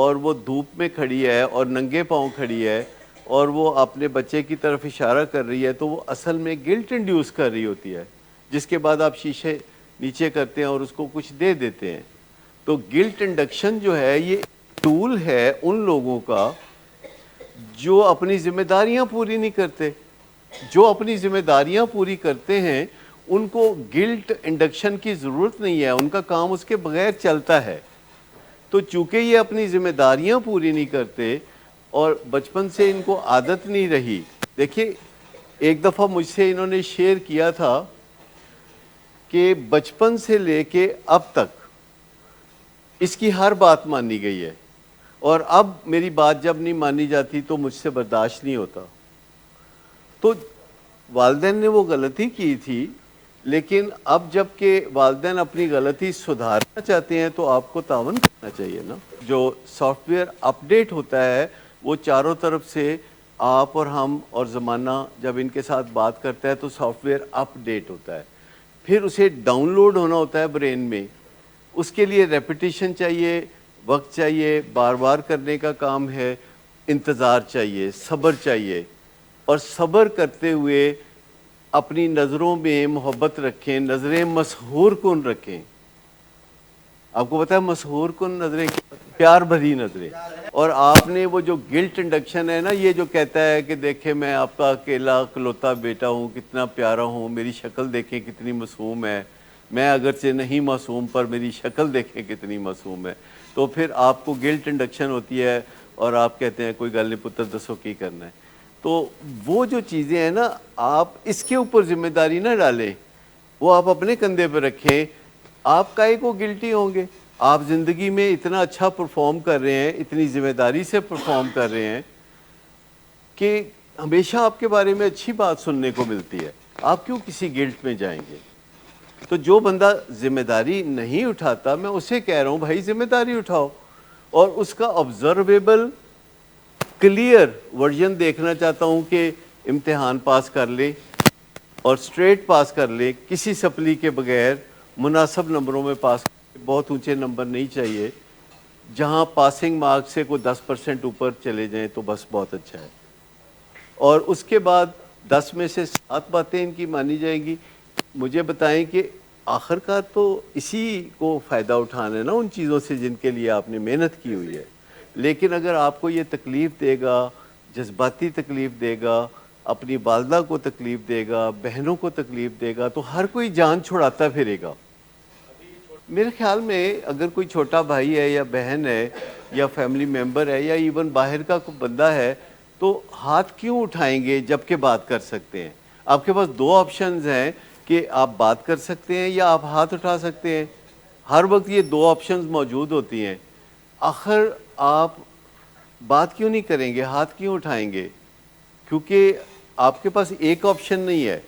اور وہ دھوپ میں کھڑی ہے اور ننگے پاؤں کھڑی ہے اور وہ اپنے بچے کی طرف اشارہ کر رہی ہے، تو وہ اصل میں گلٹ انڈیوس کر رہی ہوتی ہے، جس کے بعد آپ شیشے نیچے کرتے ہیں اور اس کو کچھ دے دیتے ہیں۔ تو گلٹ انڈکشن جو ہے یہ ٹول ہے ان لوگوں کا جو اپنی ذمہ داریاں پوری نہیں کرتے۔ جو اپنی ذمہ داریاں پوری کرتے ہیں ان کو گلٹ انڈکشن کی ضرورت نہیں ہے، ان کا کام اس کے بغیر چلتا ہے۔ تو چونکہ یہ اپنی ذمہ داریاں پوری نہیں کرتے اور بچپن سے ان کو عادت نہیں رہی، دیکھیے ایک دفعہ مجھ سے انہوں نے شیئر کیا تھا کہ بچپن سے لے کے اب تک اس کی ہر بات مانی گئی ہے، اور اب میری بات جب نہیں مانی جاتی تو مجھ سے برداشت نہیں ہوتا۔ تو والدین نے وہ غلطی کی تھی، لیکن اب جب کہ والدین اپنی غلطی سدھارنا چاہتے ہیں تو آپ کو تعاون کرنا چاہیے نا۔ جو سافٹ ویئر اپ ڈیٹ ہوتا ہے وہ چاروں طرف سے آپ اور ہم اور زمانہ جب ان کے ساتھ بات کرتا ہے تو سافٹ ویئر اپ ڈیٹ ہوتا ہے، پھر اسے ڈاؤن لوڈ ہونا ہوتا ہے برین میں۔ اس کے لیے ریپیٹیشن چاہیے، وقت چاہیے، بار بار کرنے کا کام ہے، انتظار چاہیے، صبر چاہیے، اور صبر کرتے ہوئے اپنی نظروں میں محبت رکھیں، نظریں مسحور کن رکھیں۔ آپ کو پتا ہے مسحور کن نظریں، پیار بھری نظریں۔ اور آپ نے وہ جو گلٹ انڈکشن ہے نا، یہ جو کہتا ہے کہ دیکھیں میں آپ کا اکیلا اکلوتا بیٹا ہوں، کتنا پیارا ہوں، میری شکل دیکھیں کتنی معصوم ہے، میں اگرچہ نہیں معصوم پر میری شکل دیکھیں کتنی معصوم ہے، تو پھر آپ کو گلٹ انڈکشن ہوتی ہے اور آپ کہتے ہیں کوئی گل نہیں پتر دسو کی کرنا ہے۔ تو وہ جو چیزیں ہیں نا، آپ اس کے اوپر ذمہ داری نہ ڈالیں، وہ آپ اپنے کندھے پہ رکھیں۔ آپ کائے کو گلٹی ہوں گے؟ آپ زندگی میں اتنا اچھا پرفارم کر رہے ہیں، اتنی ذمہ داری سے پرفارم کر رہے ہیں کہ ہمیشہ آپ کے بارے میں اچھی بات سننے کو ملتی ہے، آپ کیوں کسی گلٹ میں جائیں گے؟ تو جو بندہ ذمہ داری نہیں اٹھاتا، میں اسے کہہ رہا ہوں بھائی ذمہ داری اٹھاؤ، اور اس کا آبزرویبل کلیئر ورژن دیکھنا چاہتا ہوں کہ امتحان پاس کر لے اور سٹریٹ پاس کر لے، کسی سپلی کے بغیر مناسب نمبروں میں پاس کر لے، بہت اونچے نمبر نہیں چاہیے، جہاں پاسنگ مارک سے کوئی 10% اوپر چلے جائیں تو بس بہت اچھا ہے۔ اور اس کے بعد 10 میں سے 7 باتیں ان کی مانی جائیں گی۔ مجھے بتائیں کہ آخر کار تو اسی کو فائدہ اٹھانا ہے نا ان چیزوں سے جن کے لیے آپ نے محنت کی ہوئی ہے۔ لیکن اگر آپ کو یہ تکلیف دے گا، جذباتی تکلیف دے گا، اپنی والدہ کو تکلیف دے گا، بہنوں کو تکلیف دے گا، تو ہر کوئی جان چھڑاتا پھرے گا۔ میرے خیال میں اگر کوئی چھوٹا بھائی ہے یا بہن ہے یا فیملی ممبر ہے یا ایون باہر کا کوئی بندہ ہے، تو ہاتھ کیوں اٹھائیں گے جب کہ بات کر سکتے ہیں؟ آپ کے پاس 2 آپشنز ہیں کہ آپ بات کر سکتے ہیں یا آپ ہاتھ اٹھا سکتے ہیں۔ ہر وقت یہ 2 آپشنز موجود ہوتی ہیں۔ آخر آپ بات کیوں نہیں کریں گے، ہاتھ کیوں اٹھائیں گے؟ کیونکہ آپ کے پاس ایک آپشن نہیں ہے۔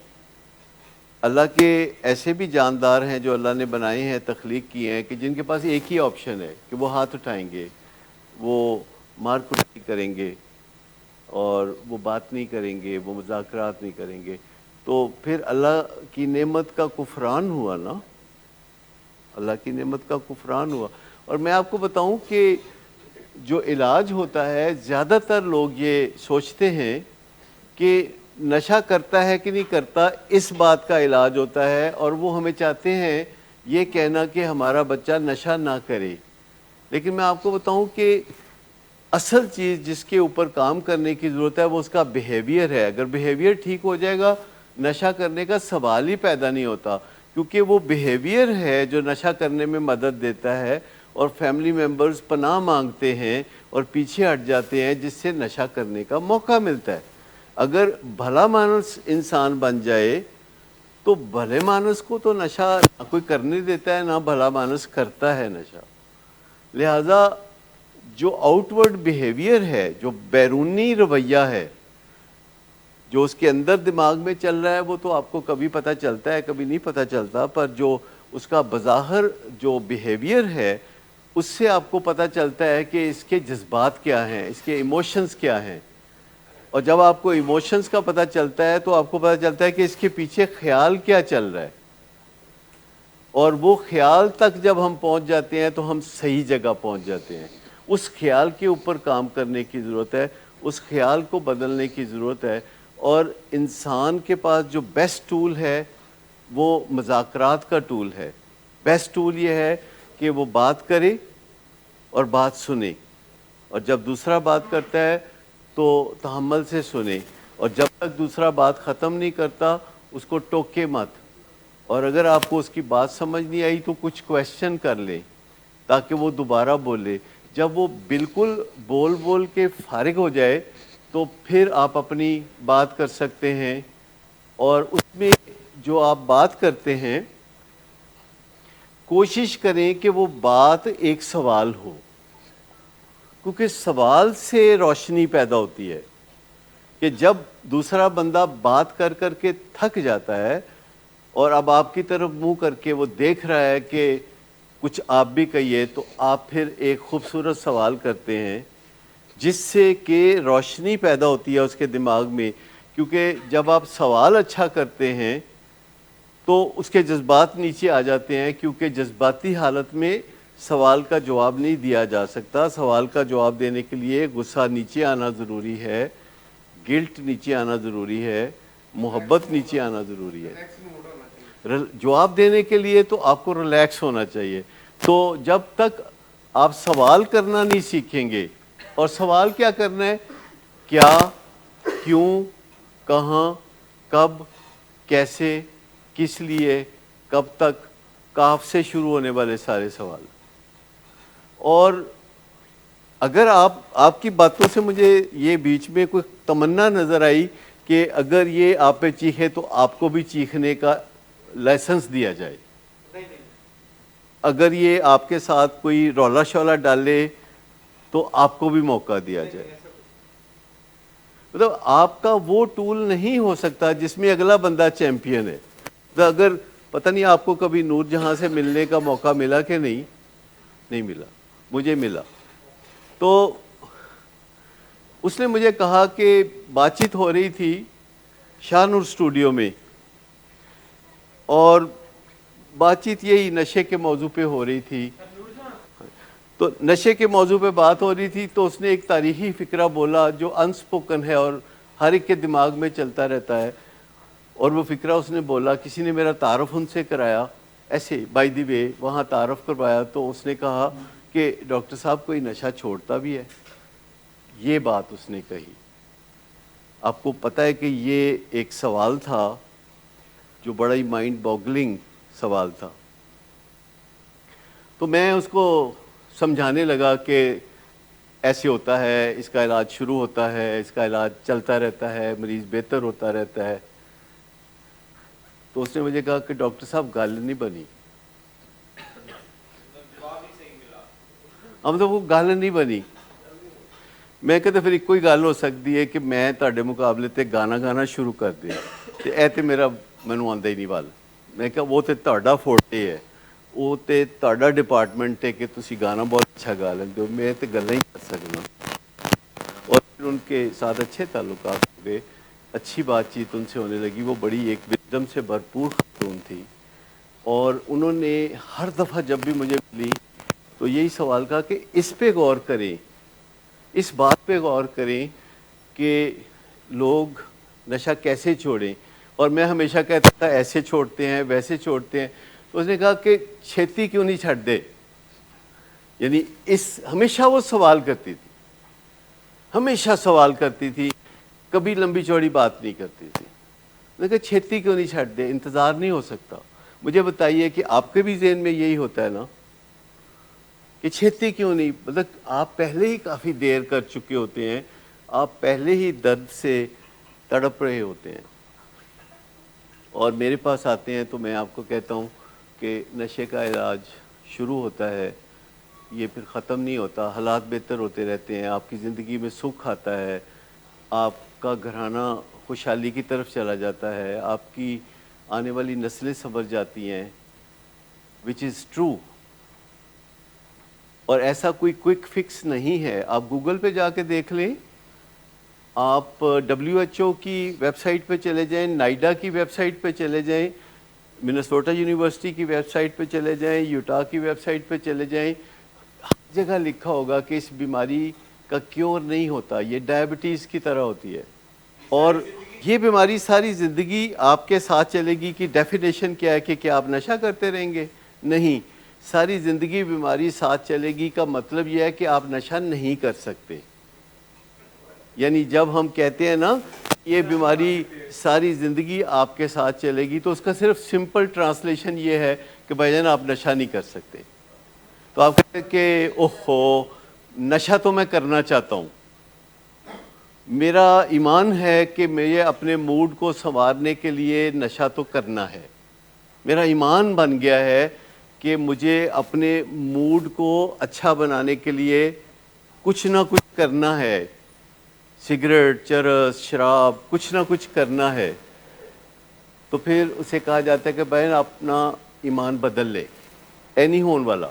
اللہ کے ایسے بھی جاندار ہیں جو اللہ نے بنائے ہیں، تخلیق کیے ہیں، کہ جن کے پاس ایک ہی آپشن ہے کہ وہ ہاتھ اٹھائیں گے، وہ مار کٹائی کریں گے اور وہ بات نہیں کریں گے، وہ مذاکرات نہیں کریں گے۔ تو پھر اللہ کی نعمت کا کفران ہوا نا، اللہ کی نعمت کا کفران ہوا۔ اور میں آپ کو بتاؤں کہ جو علاج ہوتا ہے، زیادہ تر لوگ یہ سوچتے ہیں کہ نشہ کرتا ہے کہ نہیں کرتا، اس بات کا علاج ہوتا ہے، اور وہ ہمیں چاہتے ہیں یہ کہنا کہ ہمارا بچہ نشہ نہ کرے۔ لیکن میں آپ کو بتاؤں کہ اصل چیز جس کے اوپر کام کرنے کی ضرورت ہے وہ اس کا بیہیویئر ہے۔ اگر بیہیویئر ٹھیک ہو جائے گا، نشہ کرنے کا سوال ہی پیدا نہیں ہوتا، کیونکہ وہ بیہیویئر ہے جو نشہ کرنے میں مدد دیتا ہے، اور فیملی ممبرز پناہ مانگتے ہیں اور پیچھے ہٹ جاتے ہیں جس سے نشہ کرنے کا موقع ملتا ہے۔ اگر بھلا مانس انسان بن جائے تو بھلے مانس کو تو نشہ نہ کوئی کرنے دیتا ہے، نہ بھلا مانس کرتا ہے نشہ۔ لہذا جو آؤٹ ورڈ بیہیویئر ہے، جو بیرونی رویہ ہے، جو اس کے اندر دماغ میں چل رہا ہے، وہ تو آپ کو کبھی پتہ چلتا ہے، کبھی نہیں پتہ چلتا، پر جو اس کا بظاہر جو بیہیویئر ہے اس سے آپ کو پتہ چلتا ہے کہ اس کے جذبات کیا ہیں، اس کے ایموشنز کیا ہیں۔ اور جب آپ کو ایموشنز کا پتہ چلتا ہے تو آپ کو پتہ چلتا ہے کہ اس کے پیچھے خیال کیا چل رہا ہے، اور وہ خیال تک جب ہم پہنچ جاتے ہیں تو ہم صحیح جگہ پہنچ جاتے ہیں۔ اس خیال کے اوپر کام کرنے کی ضرورت ہے، اس خیال کو بدلنے کی ضرورت ہے. اور انسان کے پاس جو بیسٹ ٹول ہے وہ مذاکرات کا ٹول ہے. بیسٹ ٹول یہ ہے کہ وہ بات کرے اور بات سنے، اور جب دوسرا بات کرتا ہے تو تحمل سے سنے، اور جب تک دوسرا بات ختم نہیں کرتا اس کو ٹوکے مت. اور اگر آپ کو اس کی بات سمجھ نہیں آئی تو کچھ کویسچن کر لیں تاکہ وہ دوبارہ بولے. جب وہ بالکل بول کے فارغ ہو جائے تو پھر آپ اپنی بات کر سکتے ہیں. اور اس میں جو آپ بات کرتے ہیں کوشش کریں کہ وہ بات ایک سوال ہو، کیونکہ سوال سے روشنی پیدا ہوتی ہے. کہ جب دوسرا بندہ بات کر کر کے تھک جاتا ہے اور اب آپ کی طرف منہ کر کے وہ دیکھ رہا ہے کہ کچھ آپ بھی کہیے، تو آپ پھر ایک خوبصورت سوال کرتے ہیں جس سے کہ روشنی پیدا ہوتی ہے اس کے دماغ میں. کیونکہ جب آپ سوال اچھا کرتے ہیں تو اس کے جذبات نیچے آ جاتے ہیں، کیونکہ جذباتی حالت میں سوال کا جواب نہیں دیا جا سکتا. سوال کا جواب دینے کے لیے غصہ نیچے آنا ضروری ہے، گلٹ نیچے آنا ضروری ہے، محبت نیچے آنا ضروری ہے. جواب دینے کے لیے تو آپ کو ریلیکس ہونا چاہیے. تو جب تک آپ سوال کرنا نہیں سیکھیں گے، اور سوال کیا کرنا ہے، کیا، کیوں، کہاں، کب، کیسے، کس لیے، کب تک، کاف سے شروع ہونے والے سارے سوال. اور اگر آپ کی باتوں سے مجھے یہ بیچ میں کوئی تمنا نظر آئی کہ اگر یہ آپ پہ چیخے تو آپ کو بھی چیخنے کا لائسنس دیا جائے، اگر یہ آپ کے ساتھ کوئی رولا شولا ڈالے تو آپ کو بھی موقع دیا جائے. مطلب آپ کا وہ ٹول نہیں ہو سکتا جس میں اگلا بندہ چیمپئن ہے. اگر پتہ نہیں آپ کو کبھی نور جہاں سے ملنے کا موقع ملا کہ نہیں ملا، مجھے ملا. تو اس نے مجھے کہا کہ بات چیت ہو رہی تھی شاہ نور اسٹوڈیو میں، اور بات چیت یہی نشے کے موضوع پہ ہو رہی تھی. تو نشے کے موضوع پہ بات ہو رہی تھی تو اس نے ایک تاریخی فقرہ بولا جو انسپوکن ہے اور ہر ایک کے دماغ میں چلتا رہتا ہے. اور وہ فقرہ اس نے بولا، کسی نے میرا تعارف ان سے کرایا، ایسے بائی دی وے وہاں تعارف کروایا، تو اس نے کہا کہ ڈاکٹر صاحب کوئی نشہ چھوڑتا بھی ہے. یہ بات اس نے کہی. آپ کو پتہ ہے کہ یہ ایک سوال تھا جو بڑا ہی مائنڈ باگلنگ سوال تھا. تو میں اس کو سمجھانے لگا کہ ایسے ہوتا ہے، اس کا علاج شروع ہوتا ہے، اس کا علاج چلتا رہتا ہے، مریض بہتر ہوتا رہتا ہے. تو اس نے مجھے کہا کہ ڈاکٹر صاحب گل نہیں بنی. ہم تو وہ گل نہیں بنی. میں کہتا پھر ایک کوئی گل ہو سکتی ہے کہ میں تہاڈے مقابلے تے گانا شروع کر دیا، تے اے تے مینوں آندا ہی نہیں وال. میں کہا وہ تے تہاڈا فورٹے ہے، وہ تے تہاڈا ڈپارٹمنٹ ہے کہ تسی گانا بہت اچھا گا لیندے ہو، میں تے گلاں ہی کر سکنا. اور پھر ان کے ساتھ اچھے تعلقات ہو گئے، اچھی بات چیت ان سے ہونے لگی. وہ بڑی ایک وزڈم سے بھرپور خاتون تھی، اور انہوں نے ہر دفعہ جب بھی مجھے ملی تو یہی سوال کہا کہ اس پہ غور کریں، اس بات پہ غور کریں کہ لوگ نشہ کیسے چھوڑیں. اور میں ہمیشہ کہتا تھا ایسے چھوڑتے ہیں، ویسے چھوڑتے ہیں. تو اس نے کہا کہ چھیتی کیوں نہیں چھڑ دے. یعنی ہمیشہ وہ سوال کرتی تھی، ہمیشہ سوال کرتی تھی، کبھی لمبی چوڑی بات نہیں کرتی تھی. میں کہا چھیتی کیوں نہیں چھڑ دے، انتظار نہیں ہو سکتا. مجھے بتائیے کہ آپ کے بھی ذہن میں یہی ہوتا ہے نا کہ چھیتی کیوں نہیں. مطلب آپ پہلے ہی کافی دیر کر چکے ہوتے ہیں، آپ پہلے ہی درد سے تڑپ رہے ہوتے ہیں اور میرے پاس آتے ہیں. تو میں آپ کو کہتا ہوں کہ نشے کا علاج شروع ہوتا ہے، یہ پھر ختم نہیں ہوتا. حالات بہتر ہوتے رہتے ہیں، آپ کی زندگی میں سکھ آتا ہے، آپ کا گھرانہ خوشحالی کی طرف چلا جاتا ہے، آپ کی آنے والی نسلیں سنور جاتی ہیں، وچ از ٹرو. اور ایسا کوئی کوئک فکس نہیں ہے. آپ گوگل پہ جا کے دیکھ لیں، آپ WHO کی ویب سائٹ پہ چلے جائیں، نائڈا کی ویب سائٹ پہ چلے جائیں، منیسوٹا یونیورسٹی کی ویب سائٹ پہ چلے جائیں، یوٹا کی ویب سائٹ پہ چلے جائیں. جگہ لکھا ہوگا کہ اس بیماری کا کیور نہیں ہوتا، یہ ڈائبٹیز کی طرح ہوتی ہے، اور یہ بیماری ساری زندگی آپ کے ساتھ چلے گی. کہ ڈیفینیشن کیا ہے کہ کیا آپ نشہ کرتے رہیں گے؟ نہیں، ساری زندگی بیماری ساتھ چلے گی کا مطلب یہ ہے کہ آپ نشہ نہیں کر سکتے. یعنی جب ہم کہتے ہیں نا یہ بیماری ساری زندگی آپ کے ساتھ چلے گی، تو اس کا صرف سمپل ٹرانسلیشن یہ ہے کہ بھائی جان آپ نشہ نہیں کر سکتے. تو آپ کہتے ہیں کہ اوہو نشہ تو میں کرنا چاہتا ہوں، میرا ایمان ہے کہ مجھے اپنے موڈ کو سنوارنے کے لیے نشہ تو کرنا ہے، میرا ایمان بن گیا ہے کہ مجھے اپنے موڈ کو اچھا بنانے کے لیے کچھ نہ کچھ کرنا ہے، سگریٹ، چرس، شراب، کچھ نہ کچھ کرنا ہے. تو پھر اسے کہا جاتا ہے کہ بہن اپنا ایمان بدل لے، اے نہیں ہون والا،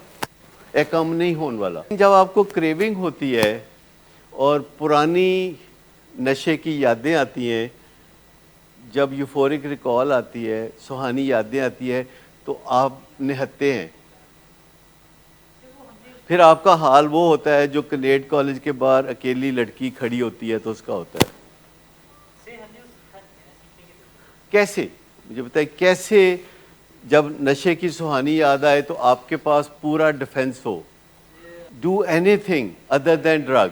اے کم نہیں ہون والا. جب آپ کو کریونگ ہوتی ہے اور پرانی نشے کی یادیں آتی ہیں، جب یوفورک ریکال آتی ہے، سہانی یادیں آتی ہے، تو آپ نہتے ہیں. پھر آپ کا حال وہ ہوتا ہے جو کینیڈ کالج کے باہر اکیلی لڑکی کھڑی ہوتی ہے تو اس کا ہوتا ہے. کیسے؟ مجھے بتائیں کیسے جب نشے کی سہانی یاد آئے تو آپ کے پاس پورا ڈیفنس ہو. Do anything other than drug.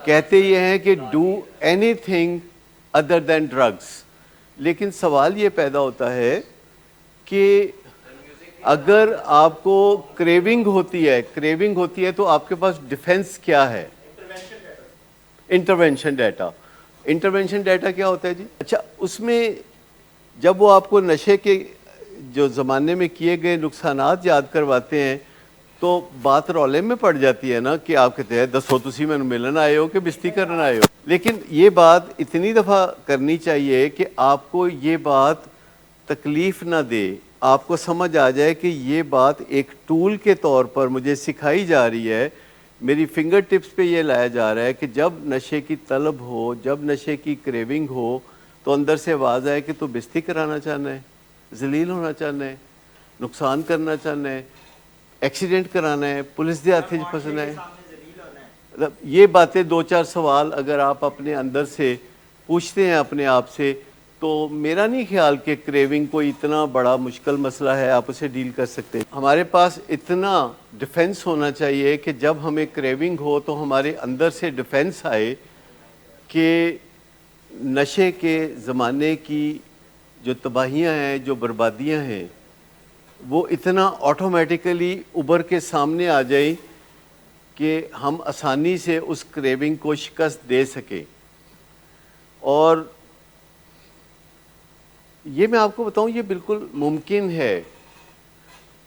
کہتے یہ ہیں کہ do anything other than drugs. لیکن سوال یہ پیدا ہوتا ہے کہ اگر آپ کو کریونگ ہوتی ہے تو آپ کے پاس ڈیفنس کیا ہے؟ Intervention data. انٹرونشن ڈیٹا کیا ہوتا ہے جی؟ اچھا، اس میں جب وہ آپ کو نشے کے جو زمانے میں کیے گئے نقصانات یاد کرواتے ہیں تو بات رولے میں پڑ جاتی ہے نا کہ آپ کہتے ہیں دسو تسی میں ملن آئے ہو کہ بستی کرنا آئے ہو. لیکن یہ بات اتنی دفعہ کرنی چاہیے کہ آپ کو یہ بات تکلیف نہ دے، آپ کو سمجھ آ جائے کہ یہ بات ایک ٹول کے طور پر مجھے سکھائی جا رہی ہے، میری فنگر ٹپس پہ یہ لایا جا رہا ہے کہ جب نشے کی طلب ہو، جب نشے کی کریونگ ہو تو اندر سے آواز آئے کہ تو بستی کرانا چاہنا ہے، ذلیل ہونا چاہنا ہے، نقصان کرنا چاہنا ہے، ایکسیڈنٹ کرانا ہے، پولیس دے ہاتھ پھنسنا ہے. یہ باتیں دو چار سوال اگر آپ اپنے اندر سے پوچھتے ہیں اپنے آپ سے، تو میرا نہیں خیال کہ کریونگ کوئی اتنا بڑا مشکل مسئلہ ہے، آپ اسے ڈیل کر سکتے ہیں. ہمارے پاس اتنا ڈیفنس ہونا چاہیے کہ جب ہمیں کریونگ ہو تو ہمارے اندر سے ڈیفنس آئے کہ نشے کے زمانے کی جو تباہیاں ہیں، جو بربادیاں ہیں، وہ اتنا آٹومیٹیکلی ابھر کے سامنے آ جائیں کہ ہم آسانی سے اس کریونگ کو شکست دے سکیں. اور یہ میں آپ کو بتاؤں یہ بالکل ممکن ہے.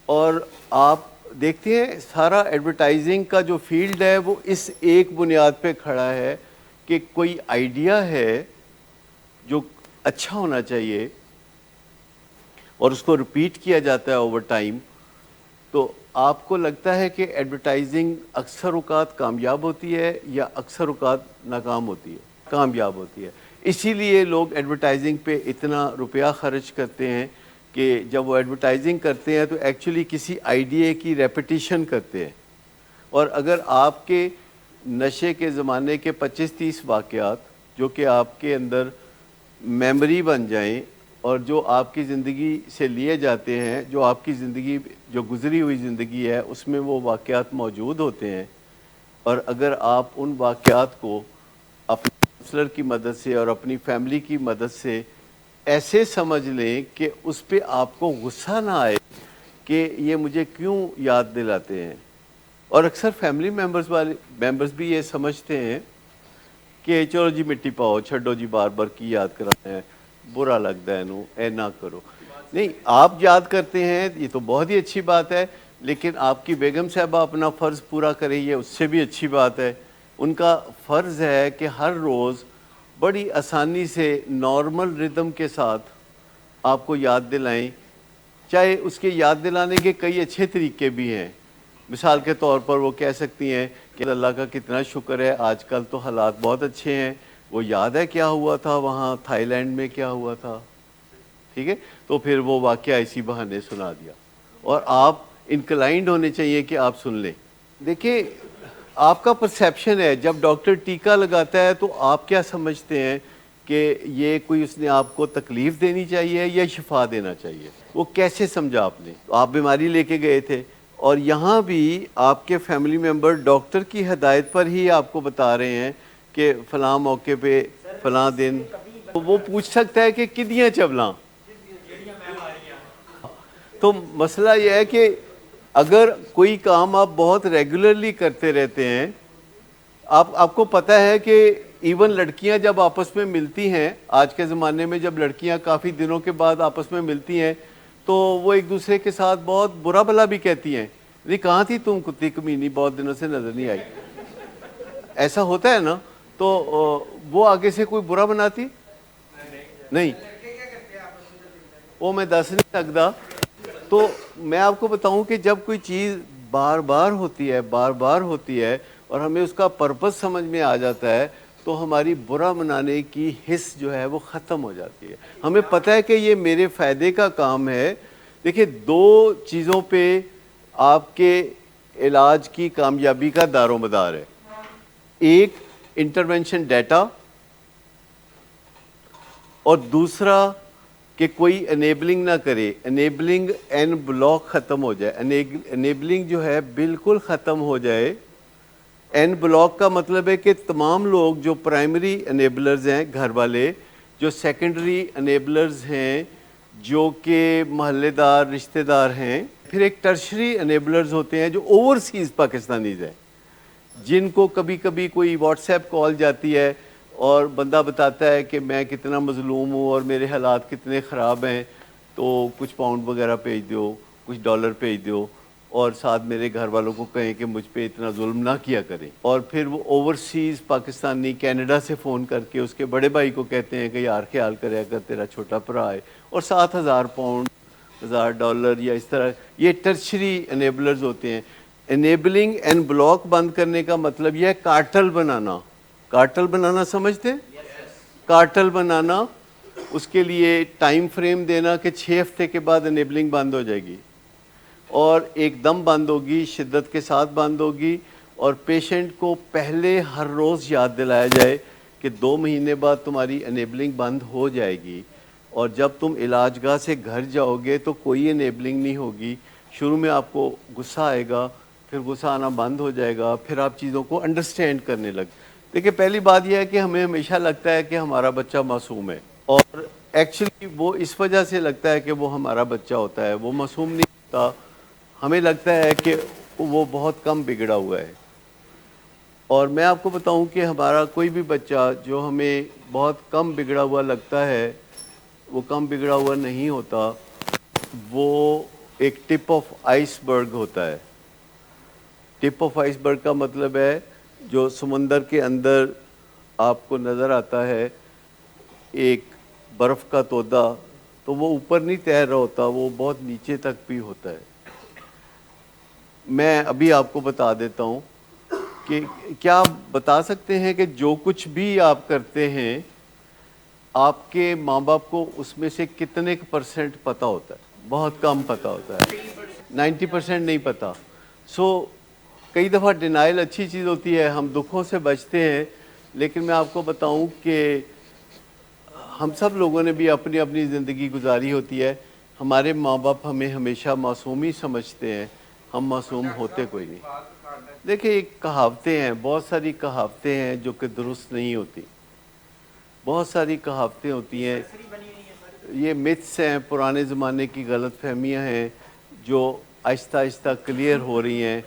اور آپ دیکھتے ہیں سارا ایڈورٹائزنگ کا جو فیلڈ ہے وہ اس ایک بنیاد پہ کھڑا ہے کہ کوئی آئیڈیا ہے جو اچھا ہونا چاہیے اور اس کو ریپیٹ کیا جاتا ہے اوور ٹائم. تو آپ کو لگتا ہے کہ ایڈورٹائزنگ اکثر اوقات کامیاب ہوتی ہے یا اکثر اوقات ناکام ہوتی ہے؟ کامیاب ہوتی ہے. اسی لیے لوگ ایڈورٹائزنگ پہ اتنا روپیہ خرچ کرتے ہیں کہ جب وہ ایڈورٹائزنگ کرتے ہیں تو ایکچولی کسی آئیڈیا کی ریپیٹیشن کرتے ہیں. اور اگر آپ کے نشے کے زمانے کے 25-30 واقعات جو کہ آپ کے اندر میموری بن جائیں اور جو آپ کی زندگی سے لیے جاتے ہیں، جو آپ کی زندگی جو گزری ہوئی زندگی ہے اس میں وہ واقعات موجود ہوتے ہیں، اور اگر آپ ان واقعات کو اپنے کونسلر کی مدد سے اور اپنی فیملی کی مدد سے ایسے سمجھ لیں کہ اس پہ آپ کو غصہ نہ آئے کہ یہ مجھے کیوں یاد دلاتے ہیں. اور اکثر فیملی ممبرز بھی یہ سمجھتے ہیں کہ چلو جی مٹی پاؤ، چھڈو جی بار بار کی یاد کرانا ہے، برا لگتا ہے نو، اے نہ کرو. نہیں، آپ یاد کرتے ہیں یہ تو بہت ہی اچھی بات ہے، لیکن آپ کی بیگم صاحبہ اپنا فرض پورا کریں یہ اس سے بھی اچھی بات ہے. ان کا فرض ہے کہ ہر روز بڑی آسانی سے نارمل ردم کے ساتھ آپ کو یاد دلائیں. چاہے اس کے یاد دلانے کے کئی اچھے طریقے بھی ہیں. مثال کے طور پر وہ کہہ سکتی ہیں کہ اللہ کا کتنا شکر ہے آج کل تو حالات بہت اچھے ہیں، وہ یاد ہے کیا ہوا تھا وہاں تھائی لینڈ میں کیا ہوا تھا، ٹھیک ہے، تو پھر وہ واقعہ اسی بہانے سنا دیا اور آپ انکلائنڈ ہونے چاہیے کہ آپ سن لیں. دیکھیں آپ کا پرسیپشن ہے، جب ڈاکٹر ٹیکا لگاتا ہے تو آپ کیا سمجھتے ہیں کہ یہ کوئی اس نے آپ کو تکلیف دینی چاہیے یا شفا دینا چاہیے؟ وہ کیسے سمجھا آپ نے؟ آپ بیماری لے کے گئے تھے اور یہاں بھی آپ کے فیملی ممبر ڈاکٹر کی ہدایت پر ہی آپ کو بتا رہے ہیں کہ فلاں موقع پہ فلاں دن، وہ پوچھ سکتا ہے کہ کدیاں چولاں. تو مسئلہ یہ ہے کہ اگر کوئی کام آپ بہت ریگولرلی کرتے رہتے ہیں، آپ کو پتہ ہے کہ ایون لڑکیاں جب آپس میں ملتی ہیں آج کے زمانے میں، جب لڑکیاں کافی دنوں کے بعد آپس میں ملتی ہیں تو وہ ایک دوسرے کے ساتھ بہت برا بھلا بھی کہتی ہیں، نہیں کہاں تھی تم کتی کمینی، بہت دنوں سے نظر نہیں آئی. ایسا ہوتا ہے نا؟ تو وہ آگے سے کوئی برا بناتی نہیں، وہ میں دس نہیں سکتا. تو میں آپ کو بتاؤں کہ جب کوئی چیز بار بار ہوتی ہے اور ہمیں اس کا پرپس سمجھ میں آ جاتا ہے تو ہماری برا منانے کی حس جو ہے وہ ختم ہو جاتی ہے. ہمیں پتہ ہے کہ یہ میرے فائدے کا کام ہے. دیکھیں، دو چیزوں پہ آپ کے علاج کی کامیابی کا دار و مدار ہے. ایک انٹرونشن ڈیٹا اور دوسرا کہ کوئی انیبلنگ نہ کرے. انیبلنگ این بلاک ختم ہو جائے. انیبلنگ جو ہے بالکل ختم ہو جائے. این بلاک کا مطلب ہے کہ تمام لوگ جو پرائمری انیبلرز ہیں گھر والے، جو سیکنڈری انیبلرز ہیں جو کہ محلے دار رشتہ دار ہیں، پھر ایک ٹرشری انیبلرز ہوتے ہیں جو اوورسیز پاکستانیز ہیں، جن کو کبھی کبھی کوئی واٹس ایپ کال جاتی ہے اور بندہ بتاتا ہے کہ میں کتنا مظلوم ہوں اور میرے حالات کتنے خراب ہیں، تو کچھ پاؤنڈ وغیرہ بھیج دو، کچھ ڈالر بھیج دو، اور ساتھ میرے گھر والوں کو کہیں کہ مجھ پہ اتنا ظلم نہ کیا کریں. اور پھر وہ اوورسیز پاکستانی کینیڈا سے فون کر کے اس کے بڑے بھائی کو کہتے ہیں کہ یار خیال کرے اگر تیرا چھوٹا بھرا ہے، اور 7,000 پاؤنڈ، 1,000 ڈالر یا اس طرح. یہ ٹرشری انیبلرز ہوتے ہیں. انیبلنگ اینڈ بلاک بند کرنے کا مطلب یہ ہے کارٹل بنانا. کارٹل بنانا سمجھتے ہیں؟ کارٹل بنانا، اس کے لیے ٹائم فریم دینا کہ 6 ہفتے کے بعد انیبلنگ بند ہو جائے گی، اور ایک دم بند ہوگی، شدت کے ساتھ بند ہوگی، اور پیشنٹ کو پہلے ہر روز یاد دلایا جائے کہ 2 مہینے بعد تمہاری انیبلنگ بند ہو جائے گی. اور جب تم علاج گاہ سے گھر جاؤ گے تو کوئی انیبلنگ نہیں ہوگی. شروع میں آپ کو غصہ آئے گا، پھر غصہ آنا بند ہو جائے گا، پھر آپ چیزوں کو انڈرسٹینڈ کرنے لگ. دیکھیں، پہلی بات یہ ہے کہ ہمیں ہمیشہ لگتا ہے کہ ہمارا بچہ معصوم ہے، اور ایکچولی وہ اس وجہ سے لگتا ہے کہ وہ ہمارا بچہ ہوتا ہے، وہ معصوم نہیں ہوتا. ہمیں لگتا ہے کہ وہ بہت کم بگڑا ہوا ہے. اور میں آپ کو بتاؤں کہ ہمارا کوئی بھی بچہ جو ہمیں بہت کم بگڑا ہوا لگتا ہے، وہ کم بگڑا ہوا نہیں ہوتا. وہ ایک ٹپ آف آئس برگ ہوتا ہے. ٹپ آف آئس برگ کا مطلب ہے جو سمندر کے اندر آپ کو نظر آتا ہے ایک برف کا تودا، تو وہ اوپر نہیں تیر رہا ہوتا، وہ بہت نیچے تک بھی ہوتا ہے. میں ابھی آپ کو بتا دیتا ہوں کہ کیا آپ بتا سکتے ہیں کہ جو کچھ بھی آپ کرتے ہیں آپ کے ماں باپ کو اس میں سے کتنے % پتہ ہوتا ہے؟ بہت کم پتہ ہوتا ہے. 90% نہیں پتہ. کئی دفعہ ڈینائل اچھی چیز ہوتی ہے، ہم دکھوں سے بچتے ہیں، لیکن میں آپ کو بتاؤں کہ ہم سب لوگوں نے بھی اپنی اپنی زندگی گزاری ہوتی ہے. ہمارے ماں باپ ہمیں ہمیشہ معصوم ہی سمجھتے ہیں، ہم معصوم ہوتے کوئی نہیں. دیکھیں، ایک کہاوتیں ہیں، بہت ساری کہاوتیں ہیں جو کہ درست نہیں ہوتی. بہت ساری کہاوتیں ہوتی ہیں، یہ متس ہیں، پرانے زمانے کی غلط فہمیاں ہیں جو آہستہ آہستہ کلیئر ہو رہی ہیں.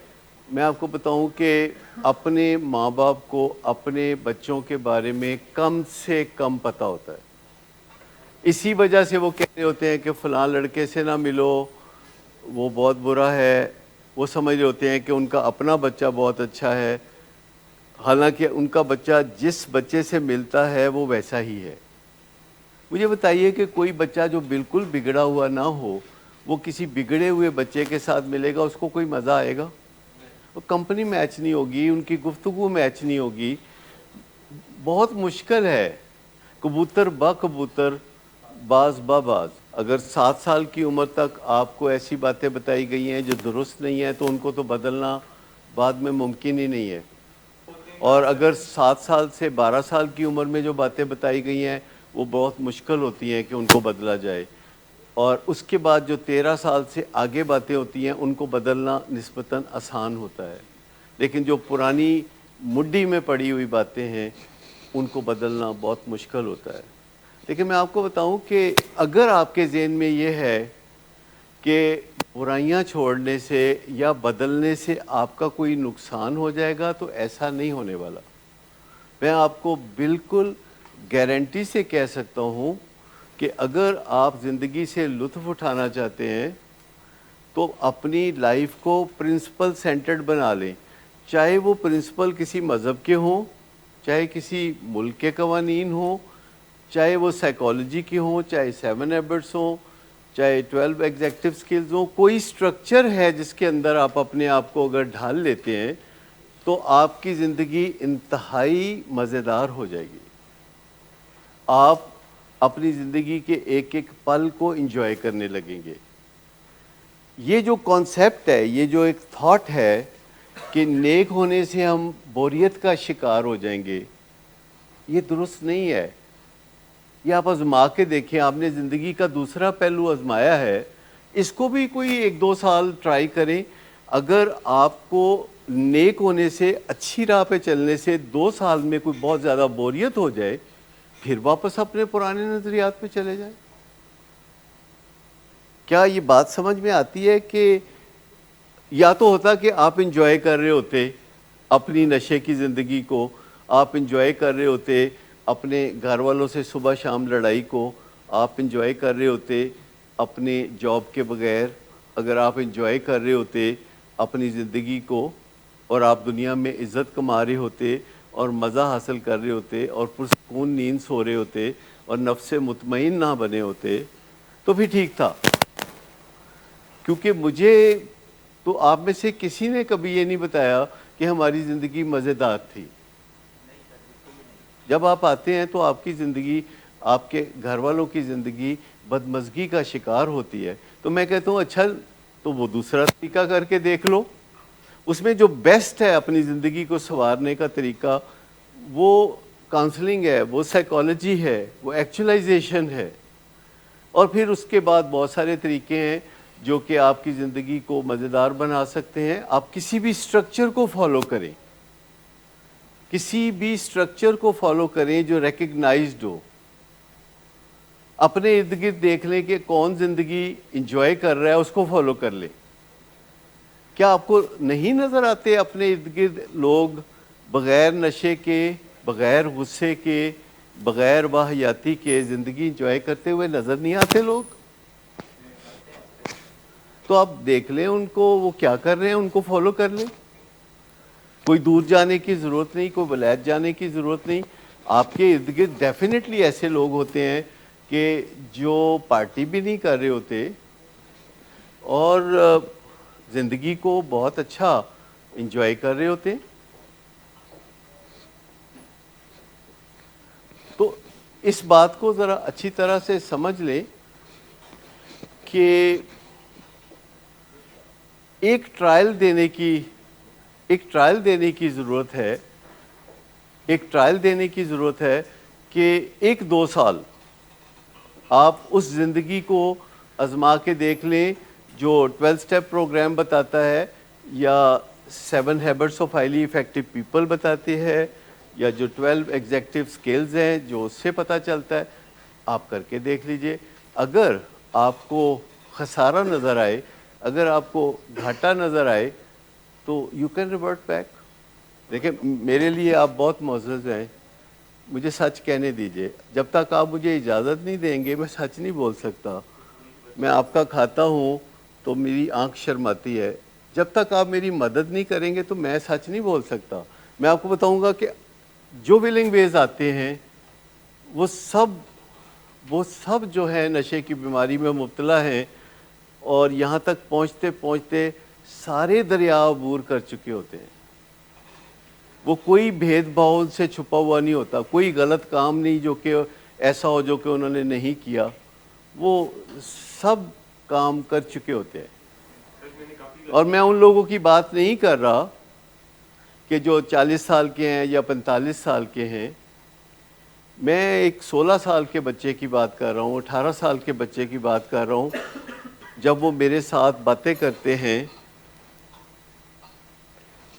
میں آپ کو بتاؤں کہ اپنے ماں باپ کو اپنے بچوں کے بارے میں کم سے کم پتہ ہوتا ہے. اسی وجہ سے وہ کہہ رہے ہوتے ہیں کہ فلاں لڑکے سے نہ ملو، وہ بہت برا ہے. وہ سمجھ رہے ہوتے ہیں کہ ان کا اپنا بچہ بہت اچھا ہے، حالانکہ ان کا بچہ جس بچے سے ملتا ہے وہ ویسا ہی ہے. مجھے بتائیے کہ کوئی بچہ جو بالکل بگڑا ہوا نہ ہو، وہ کسی بگڑے ہوئے بچے کے ساتھ ملے گا، اس کو کوئی مزہ آئے گا؟ وہ کمپنی میچ نہیں ہوگی، ان کی گفتگو میچ نہیں ہوگی. بہت مشکل ہے. کبوتر با کبوتر، باز با باز. اگر 7 سال کی عمر تک آپ کو ایسی باتیں بتائی گئی ہیں جو درست نہیں ہیں تو ان کو تو بدلنا بعد میں ممکن ہی نہیں ہے. اور اگر 7 سال سے 12 سال کی عمر میں جو باتیں بتائی گئی ہیں وہ بہت مشکل ہوتی ہیں کہ ان کو بدلا جائے، اور اس کے بعد جو 13 سال سے آگے باتیں ہوتی ہیں ان کو بدلنا نسبتاً آسان ہوتا ہے، لیکن جو پرانی مڈی میں پڑی ہوئی باتیں ہیں ان کو بدلنا بہت مشکل ہوتا ہے۔ لیکن میں آپ کو بتاؤں کہ اگر آپ کے ذہن میں یہ ہے کہ برائیاں چھوڑنے سے یا بدلنے سے آپ کا کوئی نقصان ہو جائے گا، تو ایسا نہیں ہونے والا۔ میں آپ کو بالکل گارنٹی سے کہہ سکتا ہوں کہ اگر آپ زندگی سے لطف اٹھانا چاہتے ہیں تو اپنی لائف کو پرنسپل سینٹرڈ بنا لیں، چاہے وہ پرنسپل کسی مذہب کے ہوں، چاہے کسی ملک کے قوانین ہوں، چاہے وہ سائیکالوجی کی ہوں، چاہے 7 ہیبٹس ہوں، چاہے 12 ایگزیکٹو سکلز ہوں، کوئی سٹرکچر ہے جس کے اندر آپ اپنے آپ کو اگر ڈھال لیتے ہیں تو آپ کی زندگی انتہائی مزیدار ہو جائے گی۔ آپ اپنی زندگی کے ایک ایک پل کو انجوائے کرنے لگیں گے۔ یہ جو کانسیپٹ ہے، یہ جو ایک تھاٹ ہے کہ نیک ہونے سے ہم بوریت کا شکار ہو جائیں گے، یہ درست نہیں ہے۔ یہ آپ آزما کے دیکھیں، آپ نے زندگی کا دوسرا پہلو آزمایا ہے، اس کو بھی کوئی 1-2 سال ٹرائی کریں۔ اگر آپ کو نیک ہونے سے، اچھی راہ پہ چلنے سے 2 سال میں کوئی بہت زیادہ بوریت ہو جائے، پھر واپس اپنے پرانے نظریات پہ چلے جائیں۔ کیا یہ بات سمجھ میں آتی ہے کہ یا تو ہوتا کہ آپ انجوائے کر رہے ہوتے اپنی نشے کی زندگی کو، آپ انجوائے کر رہے ہوتے اپنے گھر والوں سے صبح شام لڑائی کو، آپ انجوائے کر رہے ہوتے اپنے جاب کے بغیر، اگر آپ انجوائے کر رہے ہوتے اپنی زندگی کو، اور آپ دنیا میں عزت کما رہے ہوتے اور مزہ حاصل کر رہے ہوتے اور پرسکون نیند سو رہے ہوتے اور نفس مطمئن نہ بنے ہوتے، تو بھی ٹھیک تھا۔ کیونکہ مجھے تو آپ میں سے کسی نے کبھی یہ نہیں بتایا کہ ہماری زندگی مزیدار تھی۔ جب آپ آتے ہیں تو آپ کی زندگی، آپ کے گھر والوں کی زندگی بدمزگی کا شکار ہوتی ہے، تو میں کہتا ہوں اچھا تو وہ دوسرا طریقہ کر کے دیکھ لو۔ اس میں جو بیسٹ ہے اپنی زندگی کو سنوارنے کا طریقہ، وہ کاؤنسلنگ ہے، وہ سائیکالوجی ہے، وہ ایکچولائزیشن ہے، اور پھر اس کے بعد بہت سارے طریقے ہیں جو کہ آپ کی زندگی کو مزیدار بنا سکتے ہیں۔ آپ کسی بھی سٹرکچر کو فالو کریں، کسی بھی سٹرکچر کو فالو کریں جو ریکگنائزڈ ہو۔ اپنے ارد گرد دیکھ لیں کہ کون زندگی انجوائے کر رہا ہے، اس کو فالو کر لیں۔ کیا آپ کو نہیں نظر آتے اپنے ارد گرد لوگ بغیر نشے کے، بغیر غصے کے، بغیر واہیاتی کے زندگی انجوائے کرتے ہوئے نظر نہیں آتے لوگ؟ تو آپ دیکھ لیں ان کو، وہ کیا کر رہے ہیں، ان کو فالو کر لیں۔ کوئی دور جانے کی ضرورت نہیں، کوئی ولایت جانے کی ضرورت نہیں۔ آپ کے ارد گرد ڈیفینیٹلی ایسے لوگ ہوتے ہیں کہ جو پارٹی بھی نہیں کر رہے ہوتے اور زندگی کو بہت اچھا انجوائے کر رہے ہوتے ہیں۔ تو اس بات کو ذرا اچھی طرح سے سمجھ لیں کہ ایک ٹرائل دینے کی ضرورت ہے، ایک ٹرائل دینے کی ضرورت ہے کہ 1-2 سال آپ اس زندگی کو آزما کے دیکھ لیں جو 12 سٹیپ پروگرام بتاتا ہے، یا 7 habits of highly effective people بتاتے ہیں، یا جو 12 ایگزیکٹو سکلز ہیں جو اس سے پتہ چلتا ہے۔ آپ کر کے دیکھ لیجئے۔ اگر آپ کو خسارہ نظر آئے، اگر آپ کو گھاٹا نظر آئے، تو یو کین ریورٹ بیک۔ دیکھیں میرے لیے آپ بہت معزز ہیں، مجھے سچ کہنے دیجئے۔ جب تک آپ مجھے اجازت نہیں دیں گے میں سچ نہیں بول سکتا۔ میں آپ کا کھاتا ہوں تو میری آنکھ شرماتی ہے، جب تک آپ میری مدد نہیں کریں گے تو میں سچ نہیں بول سکتا۔ میں آپ کو بتاؤں گا کہ جو ولنگ ویز آتے ہیں وہ سب جو ہیں نشے کی بیماری میں مبتلا ہیں، اور یہاں تک پہنچتے پہنچتے سارے دریا عبور کر چکے ہوتے ہیں۔ وہ کوئی بھید بھاؤ ان سے چھپا ہوا نہیں ہوتا، کوئی غلط کام نہیں جو کہ ایسا ہو جو کہ انہوں نے نہیں کیا، وہ سب کام کر چکے ہوتے ہیں۔ اور میں ان لوگوں کی بات نہیں کر رہا کہ جو 40 سال کے ہیں یا 45 سال کے ہیں. میں ایک 16 سال کے بچے کی بات کر رہا ہوں, 18 سال کے بچے کی بات کر رہا ہوں. جب وہ میرے ساتھ باتیں کرتے ہیں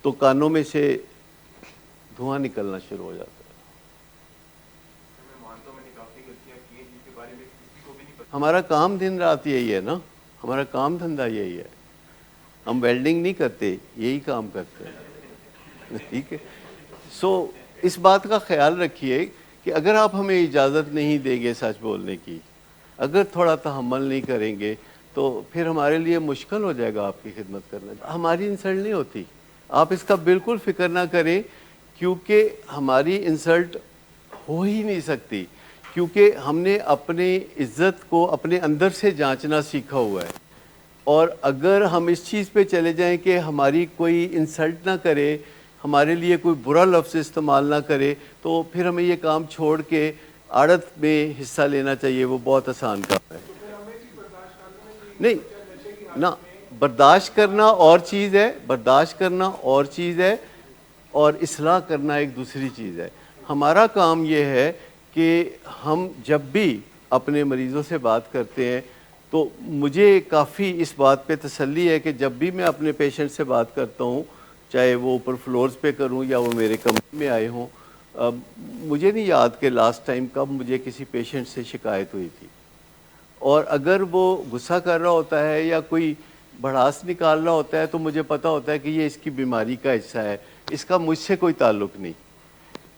تو کانوں میں سے دھواں نکلنا شروع ہو جاتا ہے. ہمارا کام دن رات یہی ہے نا, ہمارا کام دھندا یہی ہے. ہم ویلڈنگ نہیں کرتے, یہی کام کرتے ہیں. ٹھیک ہے. سو اس بات کا خیال رکھیے کہ اگر آپ ہمیں اجازت نہیں دیں گے سچ بولنے کی, اگر تھوڑا تحمل نہیں کریں گے, تو پھر ہمارے لیے مشکل ہو جائے گا آپ کی خدمت کرنا. ہماری انسلٹ نہیں ہوتی, آپ اس کا بالکل فکر نہ کریں, کیونکہ ہماری انسلٹ ہو ہی نہیں سکتی, کیونکہ ہم نے اپنی عزت کو اپنے اندر سے جانچنا سیکھا ہوا ہے. اور اگر ہم اس چیز پہ چلے جائیں کہ ہماری کوئی انسلٹ نہ کرے, ہمارے لیے کوئی برا لفظ استعمال نہ کرے, تو پھر ہمیں یہ کام چھوڑ کے آڑت میں حصہ لینا چاہیے. وہ بہت آسان کام ہے. نہیں نہ, برداشت کرنا اور چیز ہے, برداشت کرنا اور چیز ہے, اور اصلاح کرنا ایک دوسری چیز ہے. ہمارا کام یہ ہے کہ ہم جب بھی اپنے مریضوں سے بات کرتے ہیں تو مجھے کافی اس بات پہ تسلی ہے کہ جب بھی میں اپنے پیشنٹ سے بات کرتا ہوں, چاہے وہ اوپر فلورز پہ کروں یا وہ میرے کمرے میں آئے ہوں, مجھے نہیں یاد کہ لاسٹ ٹائم کب مجھے کسی پیشنٹ سے شکایت ہوئی تھی. اور اگر وہ غصہ کر رہا ہوتا ہے یا کوئی بھڑاس نکال رہا ہوتا ہے تو مجھے پتہ ہوتا ہے کہ یہ اس کی بیماری کا حصہ ہے, اس کا مجھ سے کوئی تعلق نہیں.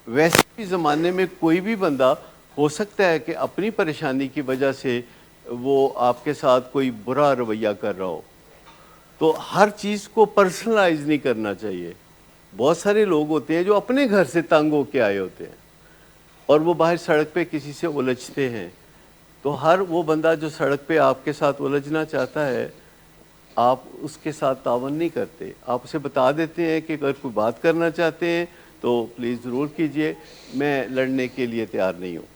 ویسے بھی زمانے میں کوئی بھی بندہ ہو سکتا ہے کہ اپنی پریشانی کی وجہ سے وہ آپ کے ساتھ کوئی برا رویہ کر رہا ہو. تو ہر چیز کو پرسنلائز نہیں کرنا چاہیے. بہت سارے لوگ ہوتے ہیں جو اپنے گھر سے تنگ ہو کے آئے ہوتے ہیں اور وہ باہر سڑک پہ کسی سے الجھتے ہیں. تو ہر وہ بندہ جو سڑک پہ آپ کے ساتھ الجھنا چاہتا ہے, آپ اس کے ساتھ تعاون نہیں کرتے. آپ اسے بتا دیتے ہیں کہ اگر کوئی بات کرنا چاہتے ہیں تو پلیز ضرور کیجئے, میں لڑنے کے لیے تیار نہیں ہوں.